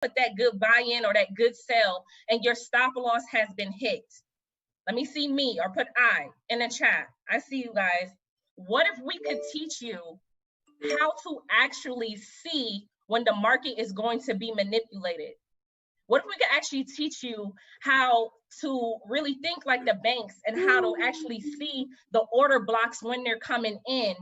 put that good buy-in or that good sell and your stop loss has been hit. Let me see me, or put I in the chat. I see you guys. What if we could teach you how to actually see when the market is going to be manipulated? What if we could actually teach you how to really think like the banks and how to actually see the order blocks when they're coming in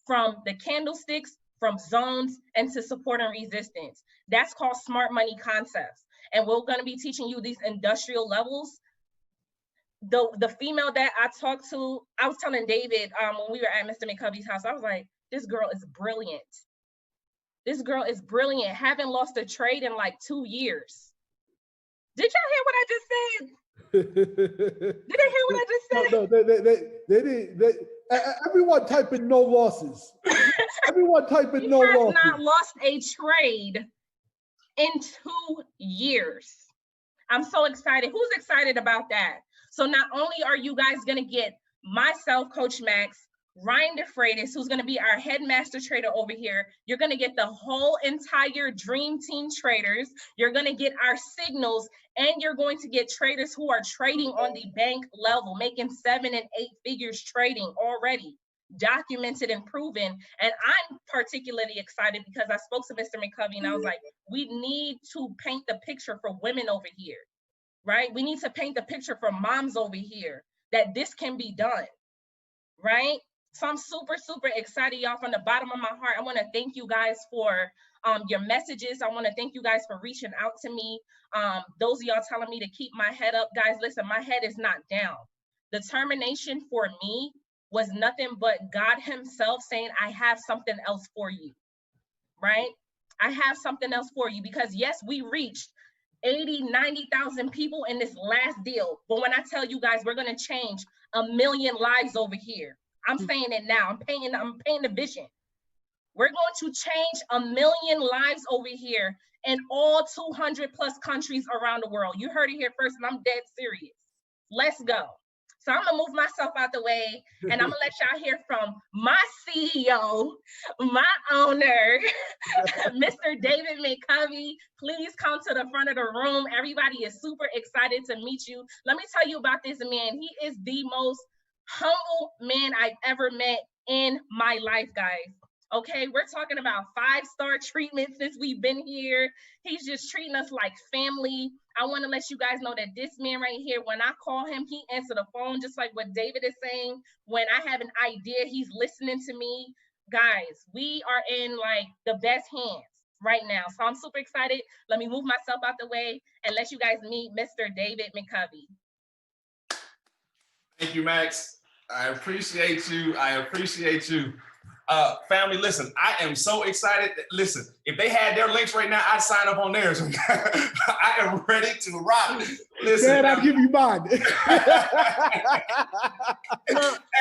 from the candlesticks, from zones, and to support and resistance? That's called smart money concepts. And we're going to be teaching you these industrial levels. The female that I talked to, I was telling David when we were at Mr. Mcovy's house, I was like, this girl is brilliant. This girl is brilliant. Haven't lost a trade in like 2 years. Did y'all hear what I just said? Did they hear what I just said? No, they didn't. Everyone type in no losses. Everyone type in no losses. Has not lost a trade in 2 years. I'm so excited. Who's excited about that? So not only are you guys going to get myself, Coach Max, Ryan DeFreitas, who's going to be our headmaster trader over here. You're going to get the whole entire dream team traders. You're going to get our signals, and you're going to get traders who are trading on the bank level, making 7 and 8 figures trading already, documented and proven. And I'm particularly excited because I spoke to Mr. Mcovy and I was like, we need to paint the picture for women over here, right? We need to paint the picture for moms over here that this can be done, right? So I'm super, super excited, y'all. From the bottom of my heart, I want to thank you guys for your messages. I want to thank you guys for reaching out to me. Those of y'all telling me to keep my head up. Guys, listen, my head is not down. Determination for me was nothing but God himself saying, I have something else for you, right? I have something else for you, because yes, we reached 80, 90,000 people in this last deal. But when I tell you guys, we're going to change 1 million lives over here. I'm saying it now. I'm painting the vision. We're going to change 1 million lives over here in all 200 plus countries around the world. You heard it here first, and I'm dead serious. Let's go. So I'm gonna move myself out the way, and I'm gonna let y'all hear from my CEO, my owner, Mr. David Mcovy. Please come to the front of the room. Everybody is super excited to meet you. Let me tell you about this man. He is the most humble man I've ever met in my life, guys. Okay, we're talking about 5-star treatment since we've been here. He's just treating us like family. I want to let you guys know that this man right here, when I call him, he answers the phone, just like what David is saying. When I have an idea, he's listening to me. Guys, we are in like the best hands right now. So I'm super excited. Let me move myself out the way and let you guys meet Mr. David Mcovy. Thank you, Max. I appreciate you. I appreciate you. Family, listen, I am so excited. Listen, if they had their links right now, I'd sign up on theirs. I am ready to rock. Listen, Dad, I'll give you mine. Hey,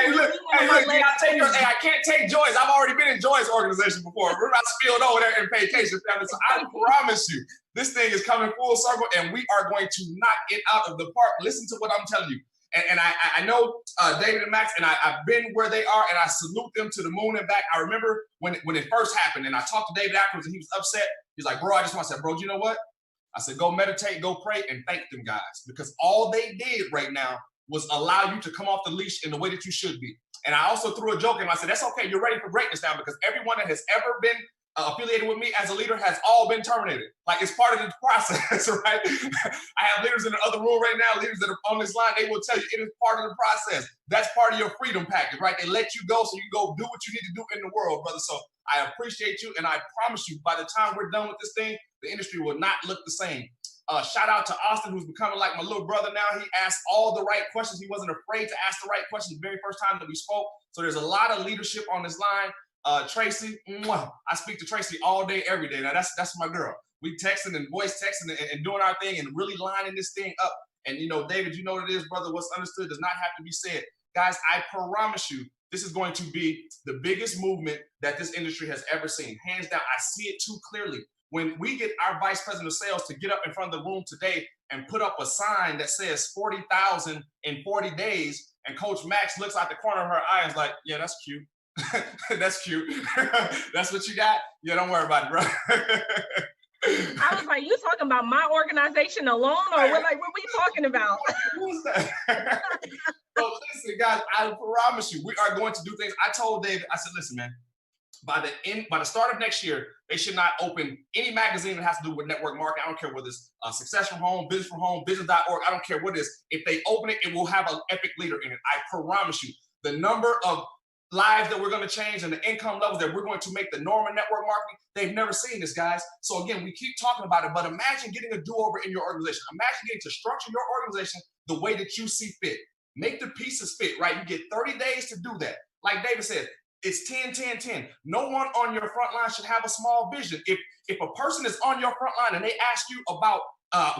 look, I can't take Joyce. I've already been in Joyce's organization before. We're not spilled over there in vacation, family. So I promise you, this thing is coming full circle, and we are going to knock it out of the park. Listen to what I'm telling you. And I know David and Max, and I've been where they are, and I salute them to the moon and back. I remember when it first happened, and I talked to David afterwards, and he was upset. He's like, bro, I said, bro, you know what? I said, go meditate, go pray, and thank them guys. Because all they did right now was allow you to come off the leash in the way that you should be. And I also threw a joke in. I said, that's okay. You're ready for greatness now, because everyone that has ever been affiliated with me as a leader has all been terminated. Like, it's part of the process, right? I have leaders in the other room right now, leaders that are on this line, they will tell you it is part of the process. That's part of your freedom package, right? They let you go so you go do what you need to do in the world, brother. So I appreciate you, and I promise you, by the time we're done with this thing, the industry will not look the same. Shout out to Austin, who's becoming like my little brother now. He asked all the right questions. He wasn't afraid to ask the right questions the very first time that we spoke. So there's a lot of leadership on this line. Tracy, I speak to Tracy all day, every day. Now that's my girl. We texting and voice texting and doing our thing and really lining this thing up. And you know, David, you know what it is, brother. What's understood does not have to be said. Guys, I promise you, this is going to be the biggest movement that this industry has ever seen. Hands down, I see it too clearly. When we get our vice president of sales to get up in front of the room today and put up a sign that says 40,000 in 40 days, and Coach Max looks out the corner of her eye and is like, yeah, that's cute. That's cute. That's what you got? Yeah, don't worry about it, bro. I was like, you talking about my organization alone, or what we talking about? Who's that? So listen, guys, I promise you, we are going to do things. I told David, I said, listen, man, by the start of next year, they should not open any magazine that has to do with network marketing. I don't care whether it's Success from Home, business.org. I don't care what it is. If they open it, it will have an epic leader in it. I promise you. The number of lives that we're going to change and the income levels that we're going to make the norm in network marketing, they've never seen this, guys. So again, we keep talking about it, but imagine getting a do-over in your organization. Imagine getting to structure your organization the way that you see fit. Make the pieces fit, right? You get 30 days to do that. Like David said, it's 10, 10, 10. No one on your front line should have a small vision. If a person is on your front line and they ask you about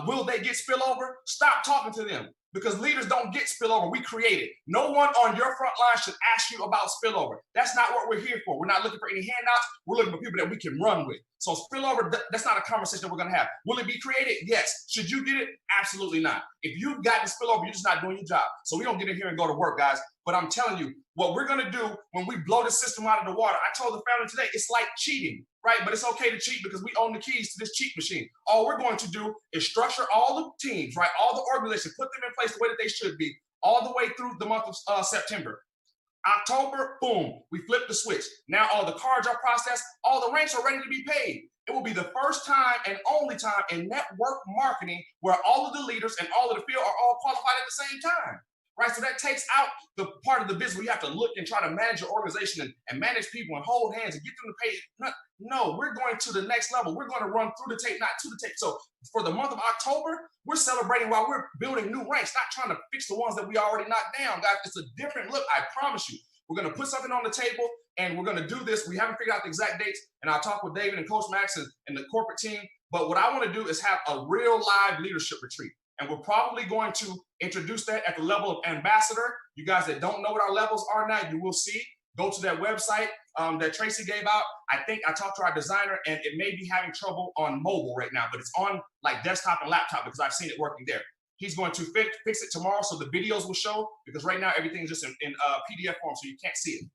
will they get spillover, stop talking to them. Because leaders don't get spillover, we create it. No one on your front line should ask you about spillover. That's not what we're here for. We're not looking for any handouts. We're looking for people that we can run with. So spillover, that's not a conversation that we're gonna have. Will it be created? Yes. Should you get it? Absolutely not. If you've gotten spillover, you're just not doing your job. So we don't get in here and go to work, guys. But I'm telling you, what we're gonna do when we blow the system out of the water, I told the family today, it's like cheating, right? But it's okay to cheat because we own the keys to this cheat machine. All we're going to do is structure all the teams, right? All the organizations, put them in place the way that they should be, all the way through the month of September. October, boom, we flip the switch. Now all the cards are processed, all the ranks are ready to be paid. It will be the first time and only time in network marketing where all of the leaders and all of the field are all qualified at the same time, right? So that takes out the part of the business where you have to look and try to manage your organization and manage people and hold hands and get them to pay. No, we're going to the next level. We're going to run through the tape, not to the tape. So for the month of October, we're celebrating while we're building new ranks, not trying to fix the ones that we already knocked down, guys. It's a different look, I promise you. We're going to put something on the table, and we're going to do this. We haven't figured out the exact dates, and I'll talk with David and Coach Max and the corporate team. But what I want to do is have a real live leadership retreat. And we're probably going to introduce that at the level of ambassador. You guys that don't know what our levels are now, you will see. Go to that website that Tracy gave out. I think I talked to our designer, and it may be having trouble on mobile right now, but it's on like desktop and laptop because I've seen it working there. He's going to fix it tomorrow, so the videos will show, because right now everything's just in PDF form, so you can't see it.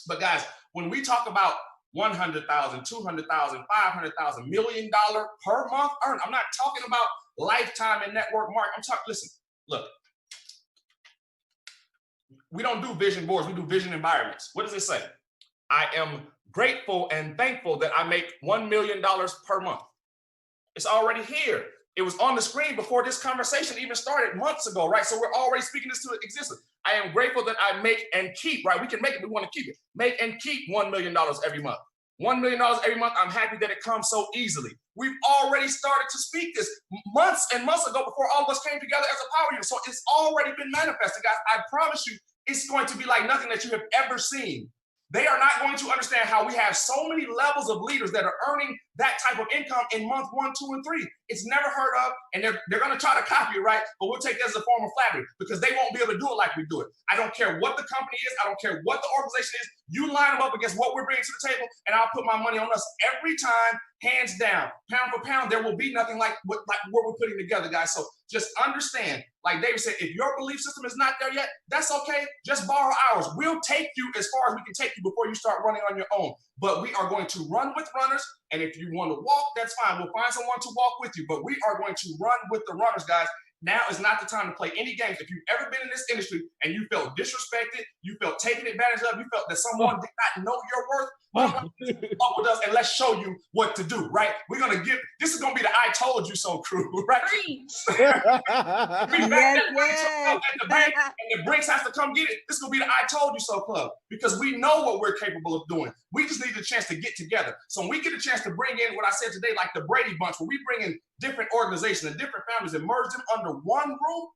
But guys, when we talk about $100,000, $200,000, $500,000, $1 million per month earned, I'm not talking about lifetime in network marketing. I'm talking, listen, look, we don't do vision boards, we do vision environments. What does it say? I am grateful and thankful that I make $1 million per month. It's already here. It was on the screen before this conversation even started months ago, right? So we're already speaking this to existence. I am grateful that I make and keep, right? We can make it, we want to keep it. Make and keep $1 million every month. $1 million every month. I'm happy that it comes so easily. We've already started to speak this months and months ago before all of us came together as a power unit. So it's already been manifested, guys. I promise you, it's going to be like nothing that you have ever seen. They are not going to understand how we have so many levels of leaders that are earning that type of income in month 1, 2, and 3. It's never heard of, and they're going to try to copy it, right? But we'll take that as a form of flattery because they won't be able to do it like we do it. I don't care what the company is. I don't care what the organization is. You line them up against what we're bringing to the table, and I'll put my money on us every time, hands down, pound for pound. There will be nothing like what we're putting together, guys. So just understand, like David said, if your belief system is not there yet, that's okay. Just borrow ours. We'll take you as far as we can take you before you start running on your own. But we are going to run with runners. And if you want to walk, that's fine. We'll find someone to walk with you. But we are going to run with the runners, guys. Now is not the time to play any games. If you've ever been in this industry and you felt disrespected, you felt taken advantage of, you felt that someone did not know your worth, walk with us and let's show you what to do, right? We're going to this is going to be the I told you so crew, right? At the bank and the Brinks has to come get it. This is going to be the I told you so club because we know what we're capable of doing. We just need a chance to get together. So when we get a chance to bring in what I said today, like the Brady Bunch, where we bring in different organizations and different families and merge them under one roof,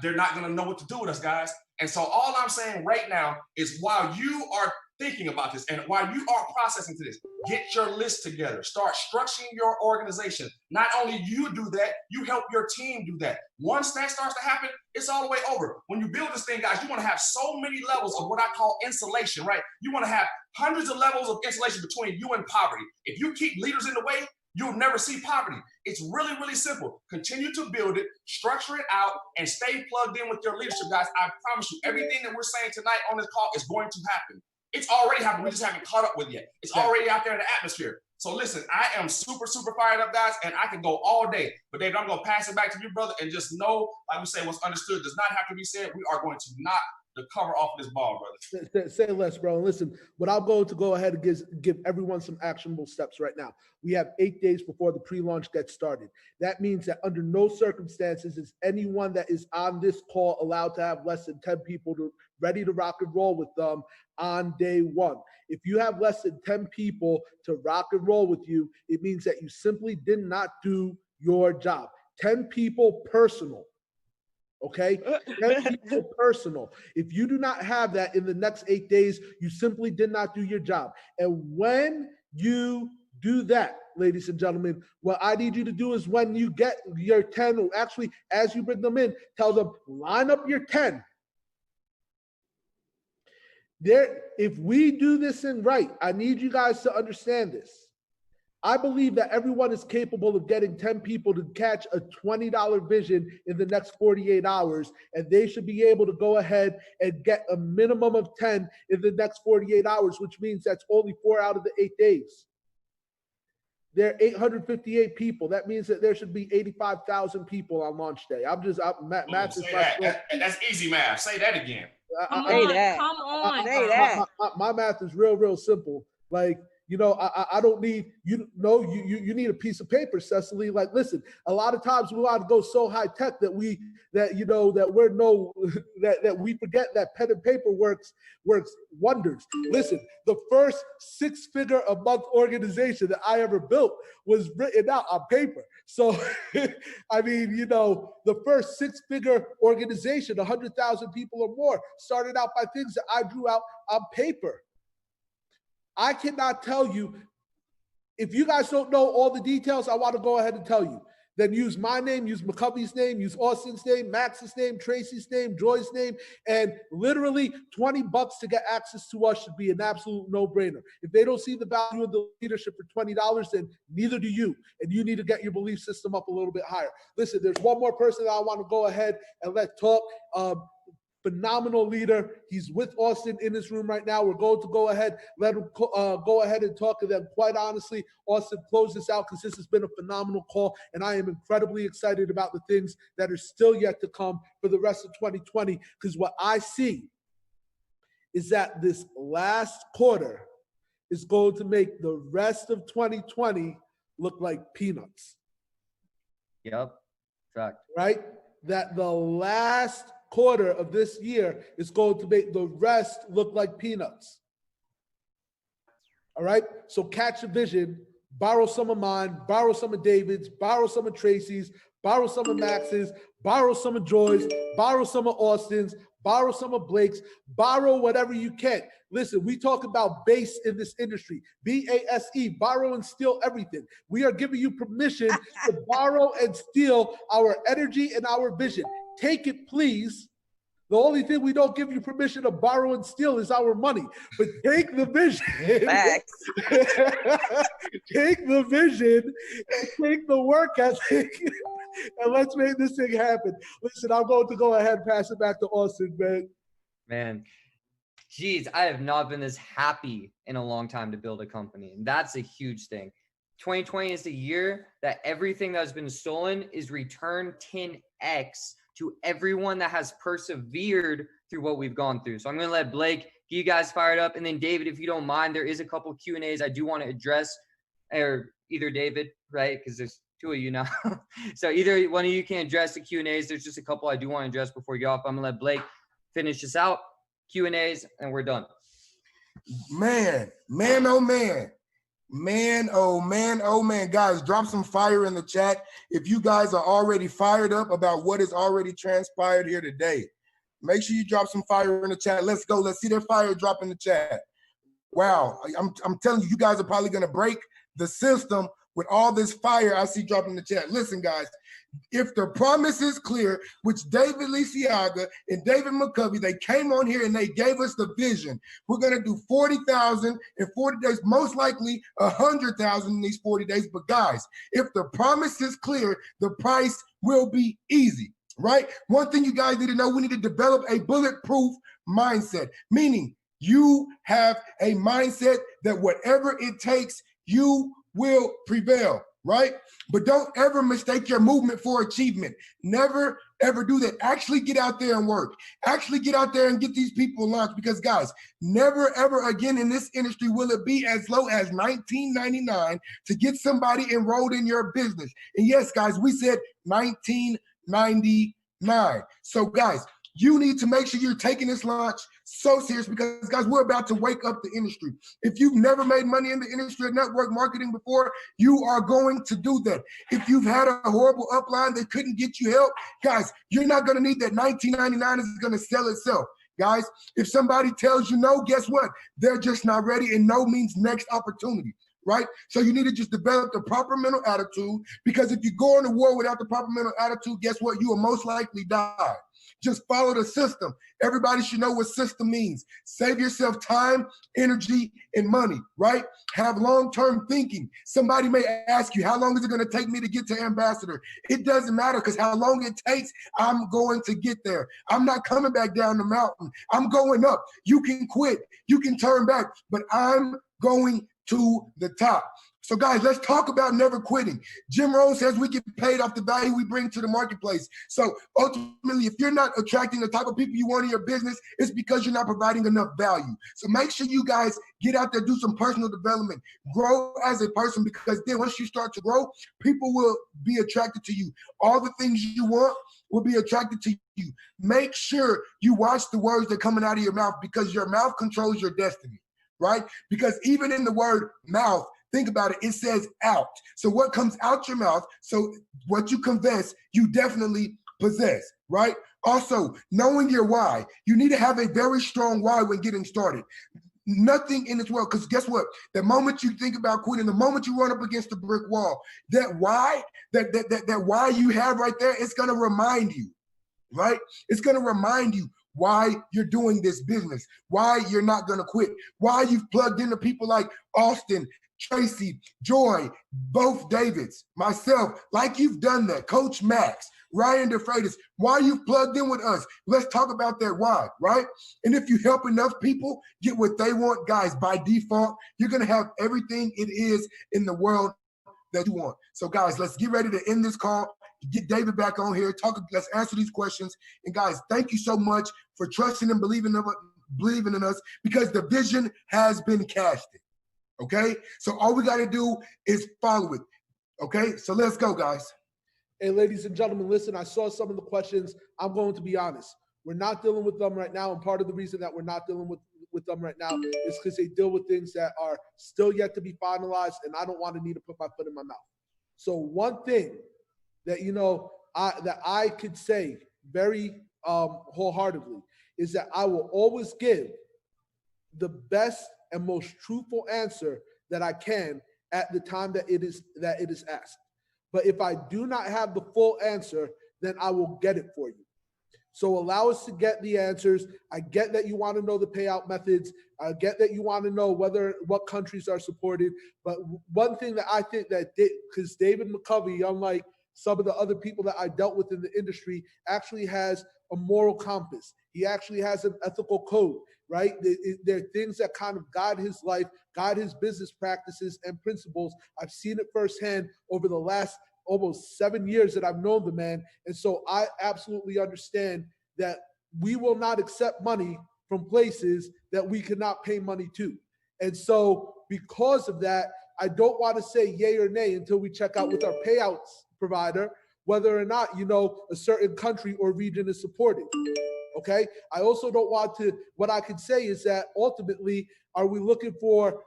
they're not going to know what to do with us, guys. And so all I'm saying right now is while you are thinking about this and while you are processing to this, get your list together. Start structuring your organization. Not only you do that, you help your team do that. Once that starts to happen, it's all the way over. When you build this thing, guys, you want to have so many levels of what I call insulation, right? You want to have hundreds of levels of insulation between you and poverty. If you keep leaders in the way, you'll never see poverty. It's really, really simple. Continue to build it, structure it out, and stay plugged in with your leadership, guys. I promise you, everything that we're saying tonight on this call is going to happen. It's already happened. We just haven't caught up with it yet. It's already out there in the atmosphere. So listen, I am super, super fired up, guys, and I can go all day. But David, I'm going to pass it back to you, brother, and just know, like we say, what's understood does not have to be said. We are going to knock the cover off of this ball, brother. Say less, bro. And listen, what I'm going to go ahead and give everyone some actionable steps right now. We have 8 days before the pre-launch gets started. That means that under no circumstances is anyone that is on this call allowed to have less than 10 people ready to rock and roll with them on day one. If you have less than 10 people to rock and roll with you, it means that you simply did not do your job. 10 people personal. Okay, 10 people personal. If you do not have that in the next 8 days, you simply did not do your job. And when you do that, ladies and gentlemen, what I need you to do is when you get your 10, or actually as you bring them in, tell them, line up your 10. If we do this in right, I need you guys to understand this. I believe that everyone is capable of getting 10 people to catch a $20 vision in the next 48 hours, and they should be able to go ahead and get a minimum of 10 in the next 48 hours, which means that's only 4 out of the 8 days. There are 858 people. That means that there should be 85,000 people on launch day. Math is that's easy math. Say that again. Come on. My math is real simple. Like, you know, I don't need, you need a piece of paper, Cecily. Like, listen, a lot of times we want to go so high tech that we forget that pen and paper works wonders. Listen, the first 6-figure a month organization that I ever built was written out on paper. So, I mean, you know, the first 6-figure organization, 100,000 people or more, started out by things that I drew out on paper. I cannot tell you, if you guys don't know all the details, I want to go ahead and tell you. Then use my name, use Mcovy's name, use Austin's name, Max's name, Tracy's name, Joy's name, and literally $20 to get access to us should be an absolute no-brainer. If they don't see the value of the leadership for $20, then neither do you, and you need to get your belief system up a little bit higher. Listen, there's one more person that I want to go ahead and let talk. Phenomenal leader. He's with Austin in this room right now. We're going to go ahead, let him go ahead and talk to them. Quite honestly, Austin, close this out because this has been a phenomenal call, and I am incredibly excited about the things that are still yet to come for the rest of 2020, because what I see is that this last quarter is going to make the rest of 2020 look like peanuts. Yep, fact. Right? That the last quarter of this year is going to make the rest look like peanuts. All right? So catch a vision, borrow some of mine, borrow some of David's, borrow some of Tracy's, borrow some of Max's, borrow some of Joy's, borrow some of Austin's, borrow some of Blake's, borrow whatever you can. Listen, we talk about base in this industry, BASE, borrow and steal everything. We are giving you permission to borrow and steal our energy and our vision. Take it, please. The only thing we don't give you permission to borrow and steal is our money. But take the vision. Take the vision and take the work ethic. And let's make this thing happen. Listen, I'm going to go ahead and pass it back to Austin, man. Man, geez, I have not been this happy in a long time to build a company. And that's a huge thing. 2020 is the year that everything that's been stolen is returned 10x to everyone that has persevered through what we've gone through. So I'm going to let Blake get you guys fired up. And then David, if you don't mind, there is a couple Q&As I do want to address, or either David, right? Because there's two of you now. So either one of you can address the Q&As. There's just a couple I do want to address before we get off. I'm going to let Blake finish this out, Q&As, and we're done. Man, oh man. Man, oh man, guys, drop some fire in the chat if you guys are already fired up about what has already transpired here today. Make sure you drop some fire in the chat. Let's go. Let's see their fire drop in the chat. Wow, I'm telling you, you guys are probably going to break the system with all this fire I see dropping in the chat. Listen, guys, if the promise is clear, which David Liciaga and David Mcovy, they came on here and they gave us the vision. We're going to do 40,000 in 40 days, most likely 100,000 in these 40 days. But guys, if the promise is clear, the price will be easy, right? One thing you guys need to know, we need to develop a bulletproof mindset, meaning you have a mindset that whatever it takes, you will prevail, right? But don't ever mistake your movement for achievement. Never, ever do that. Actually get out there and work. Actually get out there and get these people launched, because guys, never, ever again in this industry will it be as low as $19.99 to get somebody enrolled in your business. And yes, guys, we said $19.99. So guys, you need to make sure you're taking this launch so serious, because guys, we're about to wake up the industry. If you've never made money in the industry of network marketing before, you are going to do that. If you've had a horrible upline that couldn't get you help, guys, you're not going to need that. $19.99 is going to sell itself. Guys, if somebody tells you no, guess what? They're just not ready, and no means next opportunity. Right? So you need to just develop the proper mental attitude, because if you go into war without the proper mental attitude, guess what? You will most likely die. Just follow the system. Everybody should know what system means. Save yourself time, energy, and money, right? Have long-term thinking. Somebody may ask you, how long is it going to take me to get to ambassador? It doesn't matter, because how long it takes, I'm going to get there. I'm not coming back down the mountain. I'm going up. You can quit. You can turn back, but I'm going to the top. So guys, let's talk about never quitting. Jim Rohn says we get paid off the value we bring to the marketplace. So ultimately, if you're not attracting the type of people you want in your business, it's because you're not providing enough value. So make sure you guys get out there, do some personal development, grow as a person, because then once you start to grow, people will be attracted to you. All the things you want will be attracted to you. Make sure you watch the words that are coming out of your mouth, because your mouth controls your destiny, right? Because even in the word mouth, think about it, it says out. So what comes out your mouth, so what you confess, you definitely possess, right? Also, knowing your why. You need to have a very strong why when getting started. Nothing in this world, because guess what? The moment you think about quitting, the moment you run up against the brick wall, that why, that why you have right there, it's going to remind you, right? It's going to remind you why you're doing this business, why you're not going to quit, why you've plugged into people like Austin, Tracy, Joy, both Davids, myself, like you've done that, Coach Max, Ryan DeFreitas, why you've plugged in with us. Let's talk about that why, right? And if you help enough people get what they want, guys, by default, you're going to have everything it is in the world that you want. So guys, let's get ready to end this call, get David back on here, let's answer these questions. And guys, thank you so much for trusting and believing in us, because the vision has been casted. Okay, so all we got to do is follow it. Okay, so let's go, guys. Hey, ladies and gentlemen, listen, I saw some of the questions. I'm going to be honest. We're not dealing with them right now, and part of the reason that we're not dealing with them right now is because they deal with things that are still yet to be finalized, and I don't want to need to put my foot in my mouth. So one thing that, you know, that I could say very wholeheartedly is that I will always give the best and most truthful answer that I can at the time that it is asked. But if I do not have the full answer, then I will get it for you. So allow us to get the answers. I get that you want to know the payout methods. I get that you want to know what countries are supported. But one thing that I think that because David Mcovy, unlike some of the other people that I dealt with in the industry, actually has a moral compass. He actually has an ethical code, right? There are things that kind of guide his life, guide his business practices and principles. I've seen it firsthand over the last almost 7 years that I've known the man. And so I absolutely understand that we will not accept money from places that we cannot pay money to. And so because of that, I don't want to say yay or nay until we check out with our payouts provider whether or not, you know, a certain country or region is supported. Okay. I also don't want to, what I can say is that ultimately, are we looking for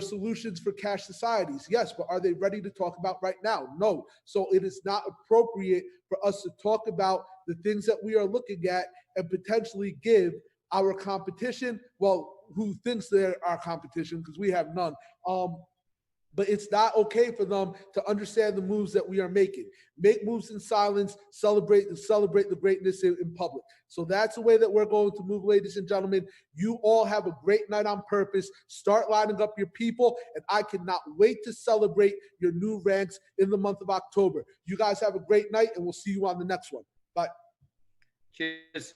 solutions for cash societies? Yes, but are they ready to talk about right now? No. So it is not appropriate for us to talk about the things that we are looking at and potentially give our competition, well, who thinks they're our competition, because we have none. But it's not okay for them to understand the moves that we are making. Make moves in silence, celebrate the greatness in public. So that's the way that we're going to move, ladies and gentlemen. You all have a great night on purpose. Start lining up your people, and I cannot wait to celebrate your new ranks in the month of October. You guys have a great night, and we'll see you on the next one. Bye. Cheers.